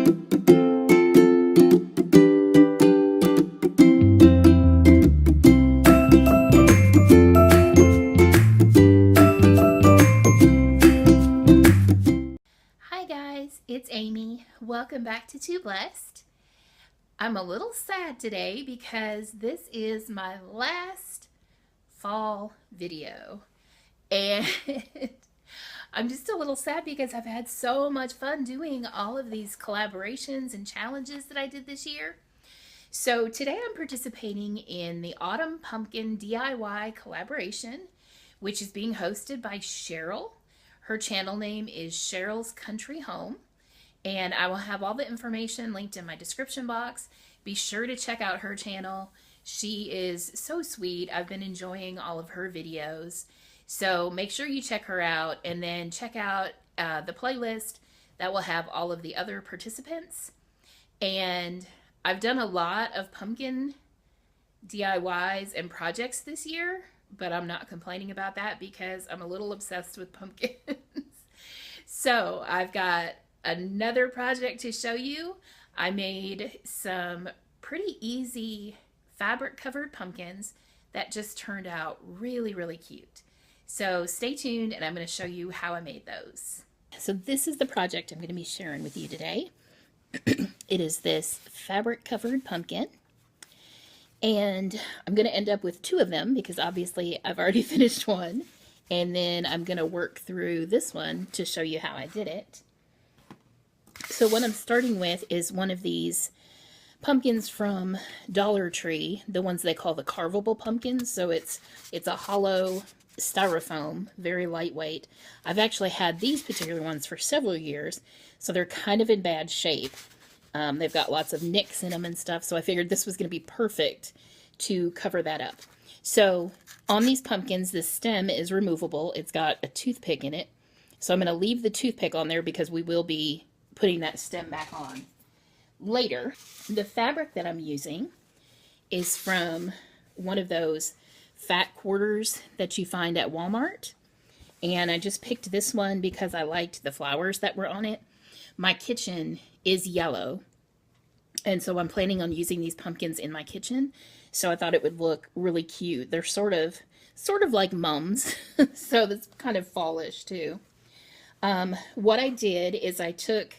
Hi guys, it's Amy. Welcome back to Too Blessed. I'm a little sad today because this is my last fall video. And I'm just a little sad because I've had so much fun doing all of these collaborations and challenges that I did this year. So today I'm participating in the Autumn Pumpkin DIY collaboration, which is being hosted by Cheryl. Her channel name is Cheryl's Country Home, and I will have all the information linked in my description box. Be sure to check out her channel. She is so sweet. I've been enjoying all of her videos. So make sure you check her out, and then check out the playlist that will have all of the other participants. And I've done a lot of pumpkin DIYs and projects this year, but I'm not complaining about that because I'm a little obsessed with pumpkins. So I've got another project to show you. I made some pretty easy fabric covered pumpkins that just turned out really, really cute. So stay tuned and I'm going to show you how I made those. So this is the project I'm going to be sharing with you today. It is this fabric covered pumpkin. And I'm going to end up with two of them because obviously I've already finished one. And then I'm going to work through this one to show you how I did it. So what I'm starting with is one of these pumpkins from Dollar Tree, the ones they call the carvable pumpkins. So it's a hollow styrofoam, very lightweight. I've actually had these particular ones for several years, so they're kind of in bad shape. They've got lots of nicks in them and stuff, so I figured this was going to be perfect to cover that up. So on these pumpkins, this stem is removable. It's got a toothpick in it. So I'm going to leave the toothpick on there because we will be putting that stem back on later. The fabric that I'm using is from one of those fat quarters that you find at Walmart. And I just picked this one because I liked the flowers that were on it. My kitchen is yellow, and so I'm planning on using these pumpkins in my kitchen, so I thought it would look really cute. They're sort of like mums, so that's kind of fallish too. What I did is I took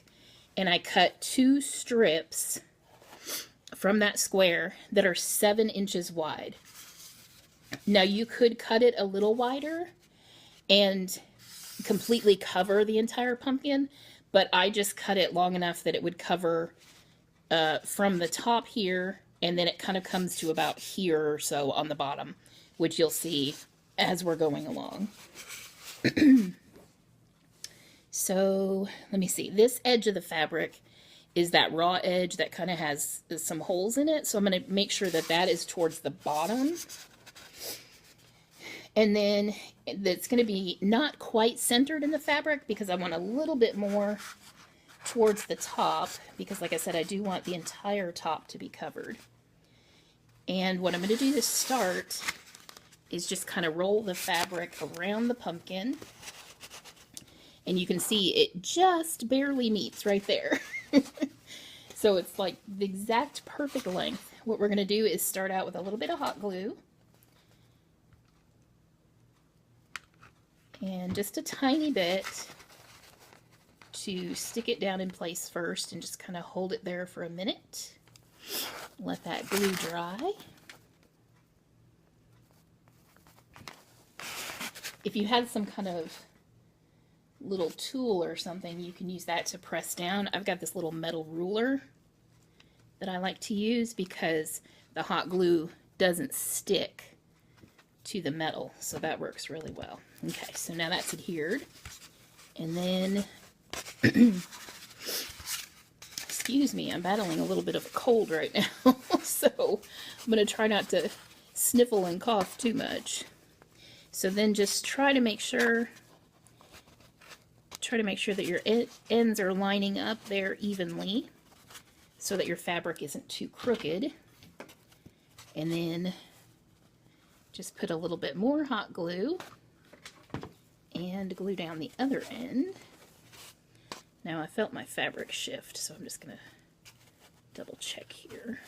and I cut two strips from that square that are 7 inches wide. Now you could cut it a little wider and completely cover the entire pumpkin, but I just cut it long enough that it would cover from the top here, and then it kind of comes to about here or so on the bottom, which you'll see as we're going along. So let me see. This edge of the fabric is that raw edge that kind of has some holes in it, so I'm going to make sure that that is towards the bottom. And then it's going to be not quite centered in the fabric because I want a little bit more towards the top because, like I said, I do want the entire top to be covered. And what I'm going to do to start is just kind of roll the fabric around the pumpkin. And you can see it just barely meets right there. So it's like the exact perfect length. What we're going to do is start out with a little bit of hot glue. And just a tiny bit to stick it down in place first and just kind of hold it there for a minute. Let that glue dry. If you had some kind of little tool or something, you can use that to press down. I've got this little metal ruler that I like to use because the hot glue doesn't stick to the metal, so that works really well. Okay, so now that's adhered, and then excuse me, I'm battling a little bit of a cold right now, so I'm going to try not to sniffle and cough too much. So then just try to make sure that your ends are lining up there evenly so that your fabric isn't too crooked. And then just put a little bit more hot glue and glue down the other end. Now I felt my fabric shift, so I'm just going to double check here.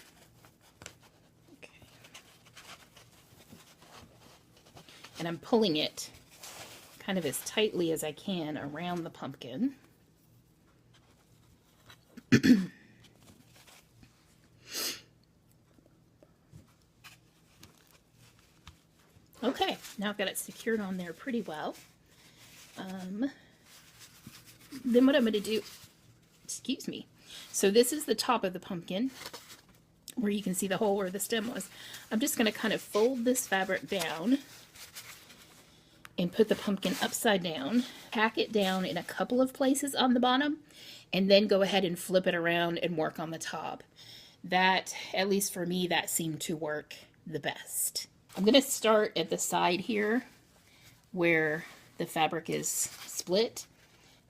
Okay. And I'm pulling it kind of as tightly as I can around the pumpkin. Okay, now I've got it secured on there pretty well. Then what I'm going to do, excuse me, so this is the top of the pumpkin where you can see the hole where the stem was. I'm just going to kind of fold this fabric down and put the pumpkin upside down, tack it down in a couple of places on the bottom, and then go ahead and flip it around and work on the top. That, at least for me, that seemed to work the best. I'm going to start at the side here where the fabric is split,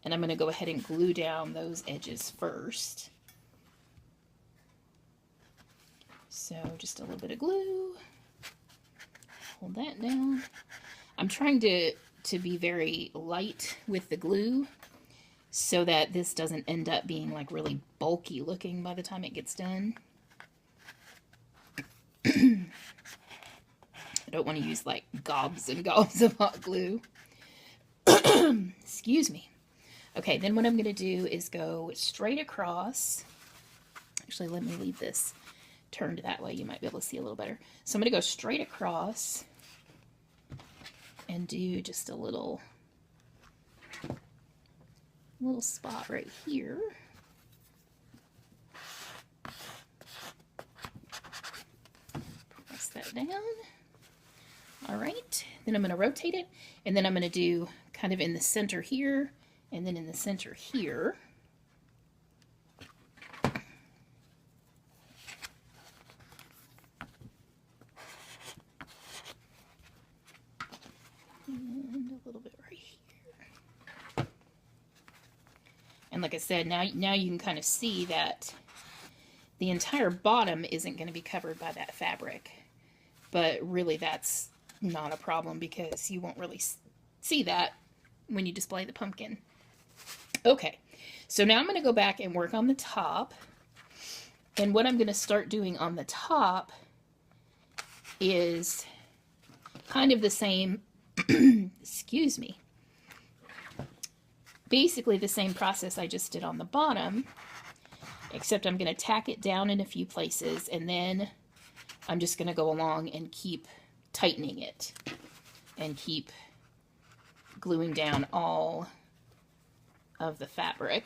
and I'm going to go ahead and glue down those edges first. So just a little bit of glue. Hold that down. I'm trying to be very light with the glue so that this doesn't end up being like really bulky looking by the time it gets done. I don't want to use like gobs and gobs of hot glue. Excuse me. Okay, then what I'm going to do is go straight across. Actually, let me leave this turned that way. You might be able to see a little better. So I'm going to go straight across and do just a little spot right here. Press that down. All right, then I'm going to rotate it, and then I'm going to do kind of in the center here, and then in the center here. And a little bit right here. And like I said, now you can kind of see that the entire bottom isn't going to be covered by that fabric. But really that's not a problem because you won't really see that when you display the pumpkin. Okay, so now I'm going to go back and work on the top. And what I'm going to start doing on the top is kind of the same, excuse me, basically the same process I just did on the bottom, except I'm going to tack it down in a few places, and then I'm just going to go along and keep tightening it and keep gluing down all of the fabric.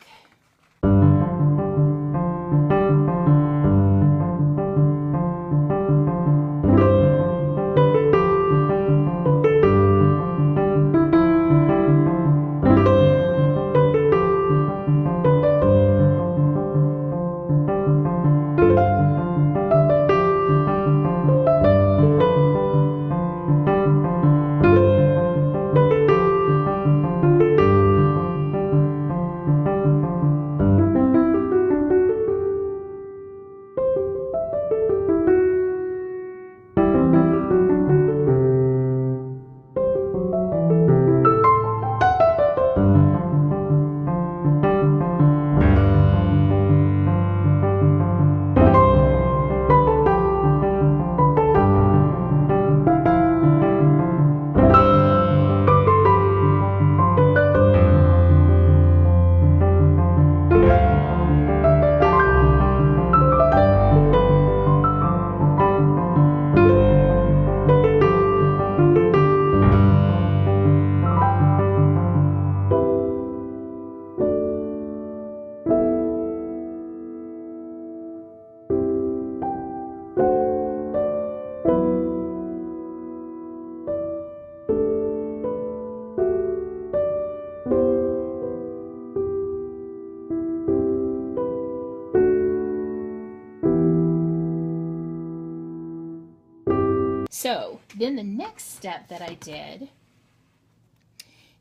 So then the next step that I did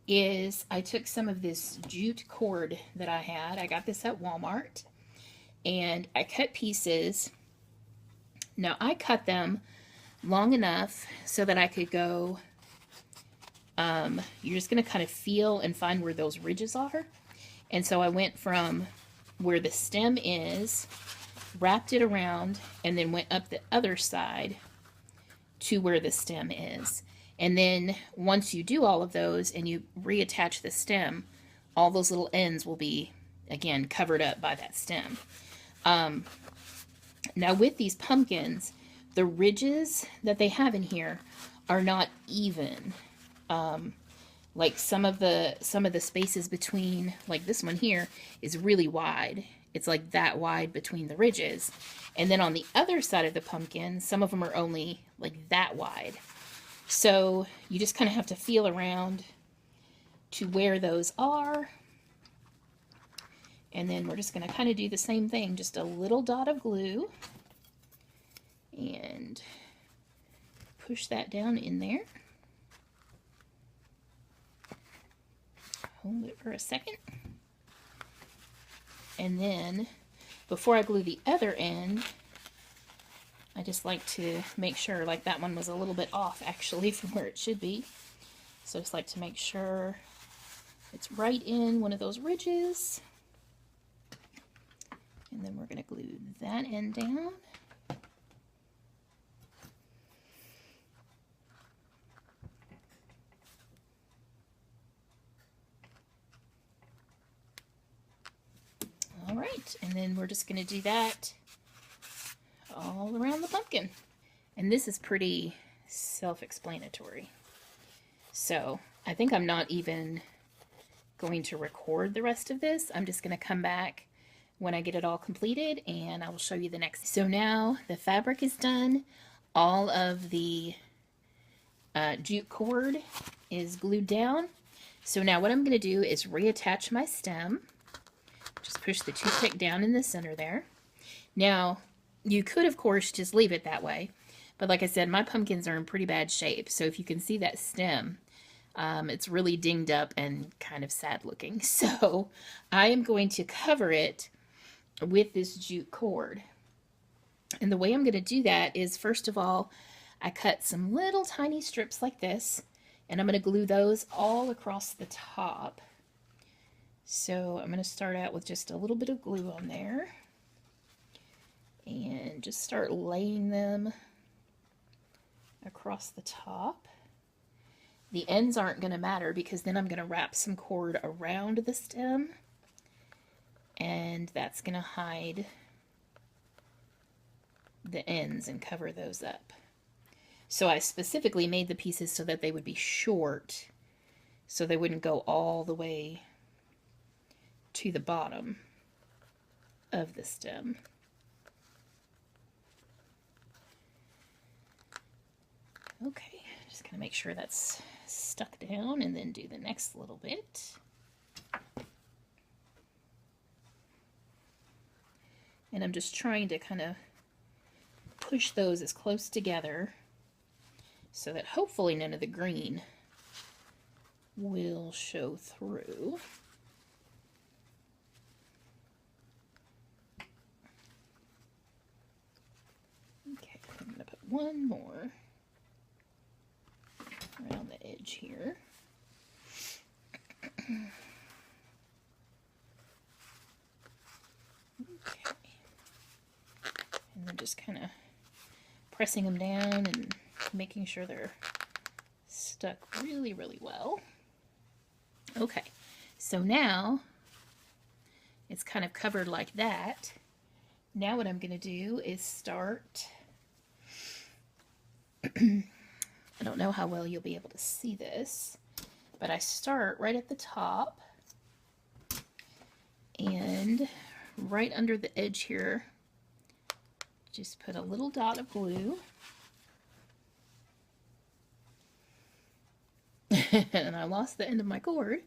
is I took some of this jute cord that I had. I got this at Walmart, and I cut pieces. Now I cut them long enough so that I could go, you're just going to kind of feel and find where those ridges are. And so I went from where the stem is, wrapped it around, and then went up the other side to where the stem is. And then once you do all of those and you reattach the stem, all those little ends will be, again, covered up by that stem. Now with these pumpkins, the ridges that they have in here are not even. Like some of the spaces between, like this one here is really wide. It's like that wide between the ridges. And then on the other side of the pumpkin, some of them are only like that wide. So you just kind of have to feel around to where those are. And then we're just going to kind of do the same thing, just a little dot of glue. And push that down in there. Hold it for a second. And then, before I glue the other end, I just like to make sure, like that one was a little bit off actually from where it should be. So I just like to make sure it's right in one of those ridges. And then we're going to glue that end down. All right, and then we're just going to do that all around the pumpkin. And this is pretty self-explanatory. So I think I'm not even going to record the rest of this. I'm just going to come back when I get it all completed and I will show you the next. So now the fabric is done. All of the jute cord is glued down. So now what I'm going to do is reattach my stem. Just push the toothpick down in the center there. Now, you could, of course, just leave it that way. But like I said, my pumpkins are in pretty bad shape. So if you can see that stem, it's really dinged up and kind of sad looking. So I am going to cover it with this jute cord. And the way I'm going to do that is, first of all, I cut some little tiny strips like this. And I'm going to glue those all across the top. So I'm going to start out with just a little bit of glue on there and just start laying them across the top. The ends aren't going to matter because then I'm going to wrap some cord around the stem and that's going to hide the ends and cover those up. So I specifically made the pieces so that they would be short so they wouldn't go all the way to the bottom of the stem. Okay, just gonna make sure that's stuck down and then do the next little bit. And I'm just trying to kind of push those as close together so that hopefully none of the green will show through. One more around the edge here. Okay. And then just kind of pressing them down and making sure they're stuck really, really well. Okay, so now it's kind of covered like that. Now what I'm going to do is start... I don't know how well you'll be able to see this, but I start right at the top and right under the edge here, just put a little dot of glue. And I lost the end of my cord.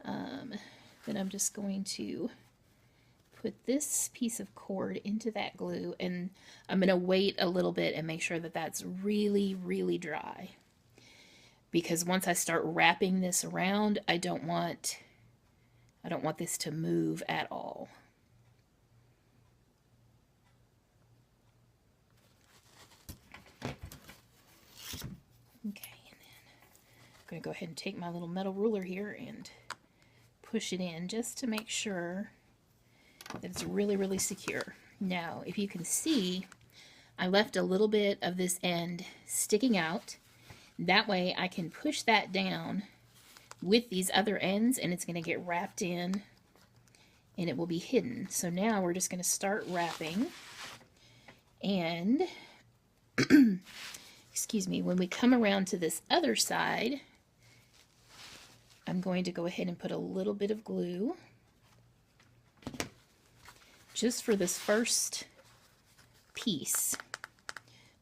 Then I'm just going to put this piece of cord into that glue and I'm going to wait a little bit and make sure that that's really, really dry. Because once I start wrapping this around, I don't want this to move at all. Okay, and then I'm going to go ahead and take my little metal ruler here and push it in just to make sure that it's really, really secure. Now, if you can see, I left a little bit of this end sticking out. That way I can push that down with these other ends and it's going to get wrapped in and it will be hidden. So now we're just going to start wrapping, and excuse me, when we come around to this other side, I'm going to go ahead and put a little bit of glue just for this first piece.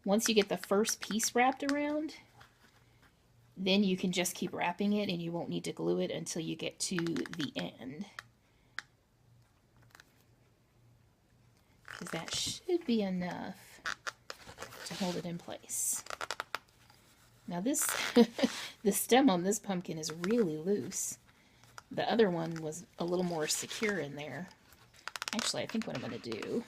Once you get the first piece wrapped around, then you can just keep wrapping it and you won't need to glue it until you get to the end. Because that should be enough to hold it in place. Now this, the stem on this pumpkin is really loose. The other one was a little more secure in there. Actually, I think what I'm going to do,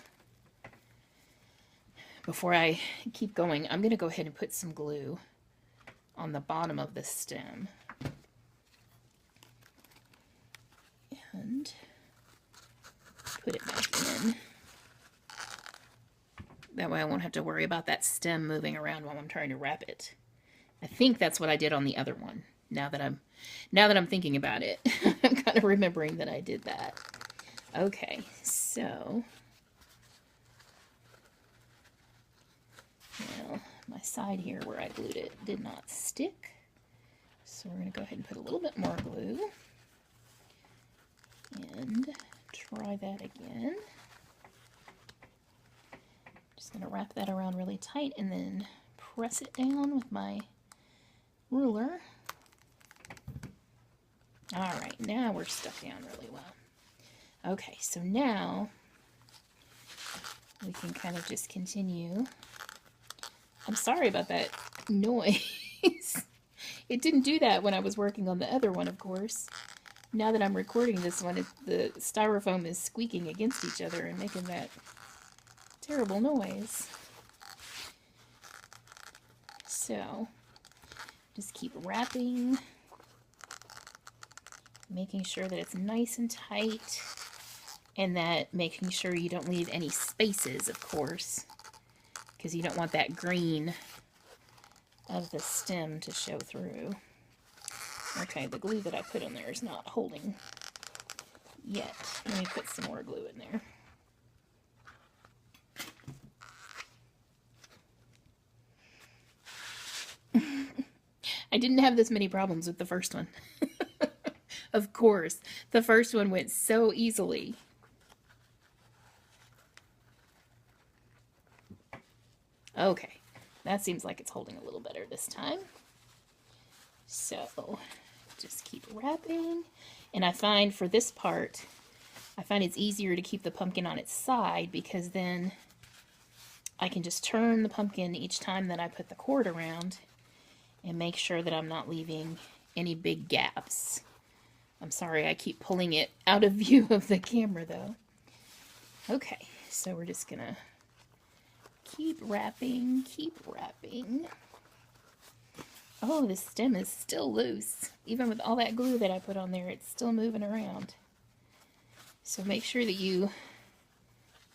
before I keep going, I'm going to go ahead and put some glue on the bottom of the stem. And put it back in. That way I won't have to worry about that stem moving around while I'm trying to wrap it. I think that's what I did on the other one. Now that I'm thinking about it, I'm kind of remembering that I did that. Okay, so well, my side here where I glued it did not stick, so we're going to go ahead and put a little bit more glue and try that again. Just going to wrap that around really tight and then press it down with my ruler. Alright, now we're stuck down really well. Okay, so now we can kind of just continue. I'm sorry about that noise. It didn't do that when I was working on the other one, of course. Now that I'm recording this one, the styrofoam is squeaking against each other and making that terrible noise. So, just keep wrapping, making sure that it's nice and tight, and that making sure you don't leave any spaces, of course, because you don't want that green of the stem to show through. Okay, the glue that I put in there is not holding yet. Let me put some more glue in there. I didn't have this many problems with the first one. Of course, the first one went so easily. Okay, that seems like it's holding a little better this time. So, just keep wrapping. And I find for this part, I find it's easier to keep the pumpkin on its side because then I can just turn the pumpkin each time that I put the cord around and make sure that I'm not leaving any big gaps. I'm sorry, I keep pulling it out of view of the camera though. Okay, so we're just gonna keep wrapping, keep wrapping. Oh, this stem is still loose. Even with all that glue that I put on there, it's still moving around. So make sure that you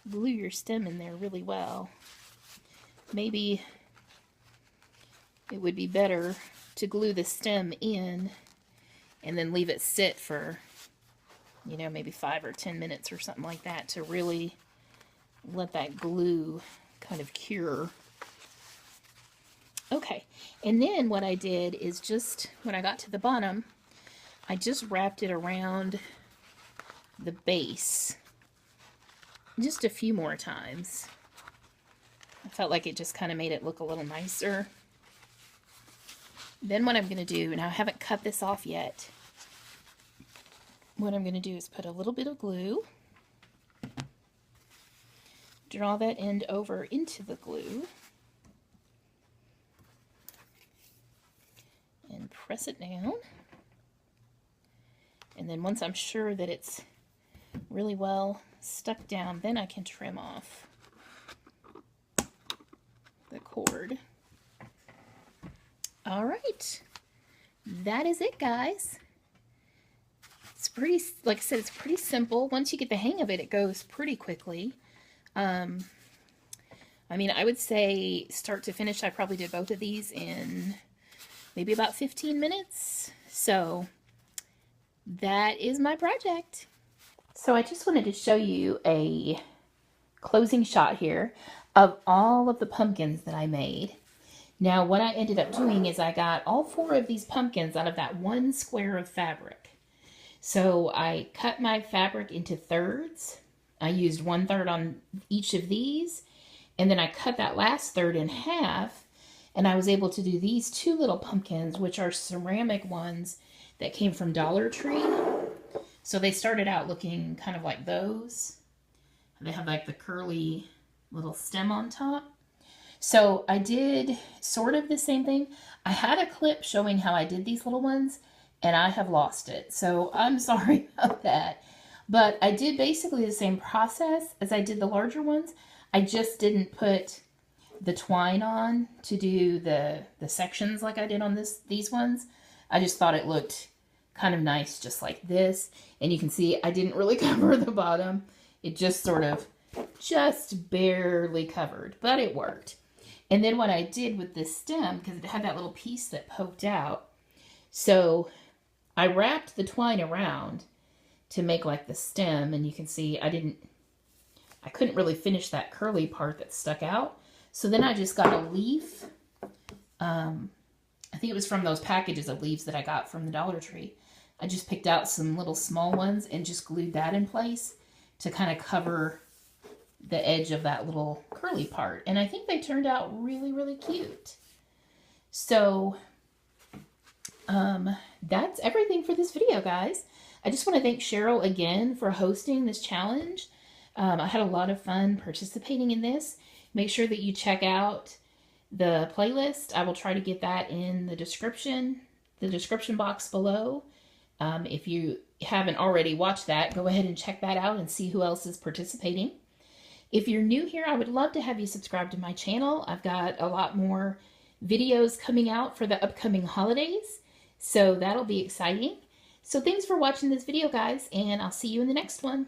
glue your stem in there really well. Maybe it would be better to glue the stem in and then leave it sit for, you know, maybe 5 or 10 minutes or something like that to really let that glue kind of cure. Okay, and then what I did is just, when I got to the bottom, I just wrapped it around the base just a few more times. I felt like it just kind of made it look a little nicer. Then what I'm going to do, and I haven't cut this off yet, what I'm going to do is put a little bit of glue, draw that end over into the glue, and press it down. And then once I'm sure that it's really well stuck down, then I can trim off the cord. All right, that is it, guys. It's pretty, like I said, it's pretty simple. Once you get the hang of it, it goes pretty quickly. I mean, I would say start to finish, I probably did both of these in maybe about 15 minutes. So that is my project. So I just wanted to show you a closing shot here of all of the pumpkins that I made. Now what I ended up doing is I got all 4 of these pumpkins out of that 1 square of fabric. So I cut my fabric into thirds. I used 1/3 on each of these, and then I cut that last third in half, and I was able to do these 2 little pumpkins, which are ceramic ones that came from Dollar Tree. So they started out looking kind of like those. They have like the curly little stem on top. So I did sort of the same thing. I had a clip showing how I did these little ones, and I have lost it. So I'm sorry about that. But I did basically the same process as I did the larger ones. I just didn't put the twine on to do the sections like I did on these ones. I just thought it looked kind of nice just like this. And you can see I didn't really cover the bottom. It just sort of just barely covered, but it worked. And then what I did with this stem, because it had that little piece that poked out, so I wrapped the twine around to make like the stem, and you can see I couldn't really finish that curly part that stuck out. So then I just got a leaf. I think it was from those packages of leaves that I got from the Dollar Tree. I just picked out some little small ones and just glued that in place to kind of cover the edge of that little curly part. And I think they turned out really, really cute. So that's everything for this video, guys. I just want to thank Cheryl again for hosting this challenge. I had a lot of fun participating in this. Make sure that you check out the playlist. I will try to get that in the description box below. If you haven't already watched that, go ahead and check that out and see who else is participating. If you're new here, I would love to have you subscribe to my channel. I've got a lot more videos coming out for the upcoming holidays, so that'll be exciting. So thanks for watching this video, guys, and I'll see you in the next one.